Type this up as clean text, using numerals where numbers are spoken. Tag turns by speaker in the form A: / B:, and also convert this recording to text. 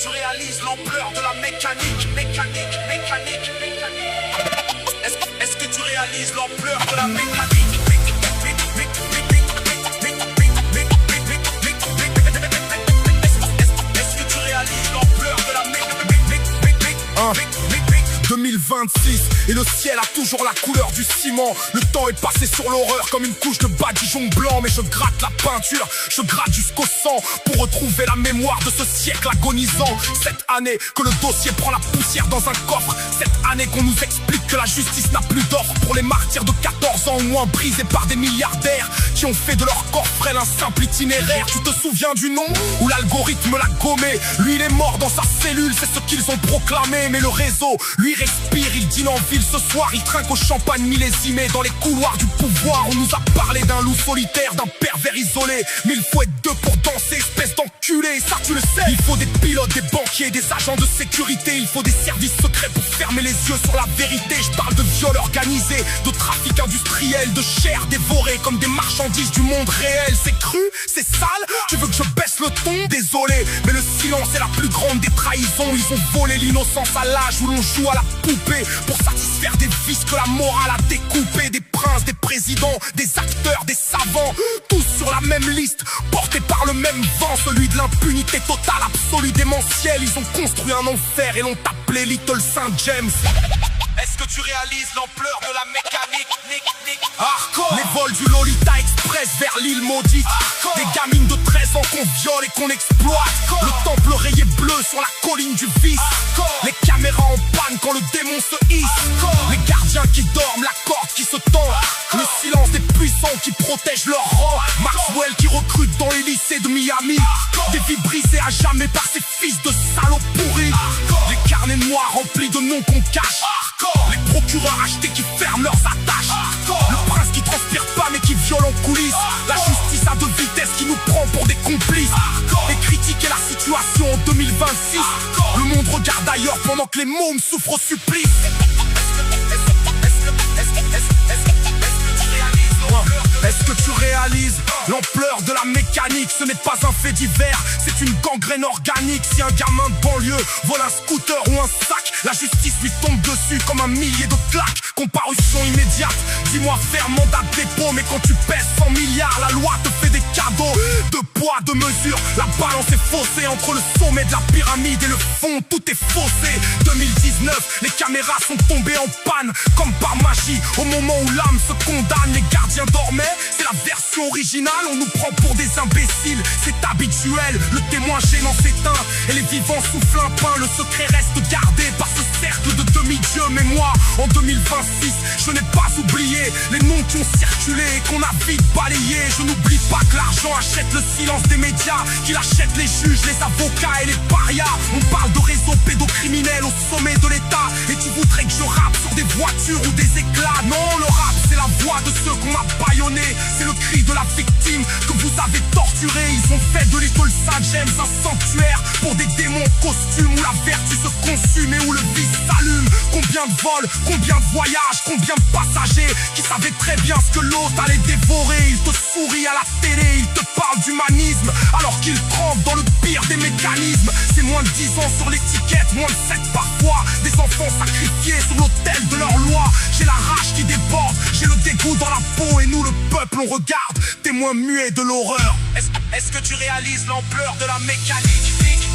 A: tu réalises l'ampleur de la mécanique? Est-ce que tu réalises l'ampleur de la mécanique? Est-ce que tu réalises l'ampleur de la mécanique?
B: 2026 et le ciel a toujours la couleur du ciment. Le temps est passé sur l'horreur comme une couche de badigeon blanc. Mais je gratte la peinture, je gratte jusqu'au sang pour retrouver la mémoire de ce siècle agonisant. Cette année que le dossier prend la poussière dans un coffre. Cette année qu'on nous explique que la justice n'a plus d'offre pour les martyrs de 14 ans au moins brisés par des milliardaires qui ont fait de leur corps frêle un simple itinéraire. Tu te souviens du nom où l'algorithme l'a gommé? Lui il est mort dans sa cellule, c'est ce qu'ils ont proclamé. Mais le réseau, lui respire, il dîne en ville ce soir. Il trinque au champagne millésimé dans les couloirs du pouvoir. On nous a parlé d'un loup solitaire, d'un pervers isolé. Mais il faut être deux pour danser, espèce d'enculé, ça tu le sais. Il faut des pilotes, des banquiers, des agents de sécurité. Il faut des services secrets pour fermer les yeux sur la vérité. Je parle de viol organisé, de trafic industriel, de chair dévorée comme des marchandises du monde réel. C'est cru, c'est sale, tu veux que je baisse le ton? Désolé, mais le silence est la plus grande des trahisons. Ils ont volé l'innocence à l'âge où l'on joue à la poupée pour satisfaire des vices que la morale a découpés. Des princes, des présidents, des acteurs, des savants, tous sur la même liste, portés par le même vent, celui de l'impunité totale, absolue, démentielle. Ils ont construit un enfer et l'ont appelé Little Saint James.
A: Est-ce que tu réalises l'ampleur de la mécanique?
B: Hardcore. Les vols du Lolita Express vers l'île maudite. Hardcore. Des gamines de 13 ans qu'on viole et qu'on exploite. Hardcore. Le temple rayé bleu sur la colline du vice. Hardcore. Les caméras en panne quand le démon se hisse. Hardcore. Les gardiens qui dorment, la corde qui se tend. Hardcore. Le silence des puissants qui protègent leur rang. Maxwell qui recrute dans les lycées de Miami. Hardcore. Des vies brisées à jamais par ces fils de salauds pourris. Hardcore. Les carnets noirs remplis de noms qu'on cache. Hardcore. Les procureurs achetés qui ferment leurs attaches. Hardcore. Le prince qui transpire pas mais qui viole en coulisses. Hardcore. La justice à deux vitesses qui nous prend pour des complices. Hardcore. Et critiquer la situation en 2026. Hardcore. Le monde regarde ailleurs pendant que les mômes souffrent au supplice. Est-ce que tu réalises l'ampleur de la mécanique? Ce n'est pas un fait divers, c'est une gangrène organique. Si un gamin de banlieue vole un scooter ou un sac, la justice lui tombe dessus comme un millier de claques. Comparution immédiate, dis-moi faire mandat de dépôt. Mais quand tu pèses 100 milliards, la loi te fait des cadeaux. De poids, de mesure, la balance est faussée. Entre le sommet de la pyramide et le fond, tout est faussé. 2019, les caméras sont tombées en panne comme par magie. Au moment où l'âme se condamne, les gardiens dormaient. C'est la version originale, on nous prend pour des imbéciles. C'est habituel, le témoin gênant s'éteint et les vivants soufflent un pain. Le secret reste gardé par ce cercle de demi-dieux. Mais moi, en 2026, je n'ai pas oublié les noms qui ont circulé et qu'on a vite balayé. Je n'oublie pas que l'argent achète le silence des médias, qu'il achète les juges, les avocats et les parias. On parle de réseaux pédocriminels au sommet de l'État. Et tu voudrais que je rappe sur des voitures ou des éclats? Non, le rap c'est la voix de ceux qu'on a bâillonnés. C'est le cri de la victime que vous avez torturé. Ils ont fait de Little Saint James un sanctuaire pour des démons costumes où la vertu se consume et où le vice s'allume. Combien de vols, combien de voyages, combien de passagers qui savaient très bien ce que l'autre allait dévorer. Il te sourit à la télé, il te parle d'humanisme alors qu'il trempe dans le pire des mécanismes. C'est moins de 10 ans sur l'étiquette, moins de 7 parfois. Des enfants sacrifiés sur l'autel de leur loi. J'ai la rage qui déborde, j'ai le dégoût dans la peau. Et nous le peuple on regarde, témoin muet de l'horreur.
A: Est-ce que tu réalises l'ampleur de la mécanique?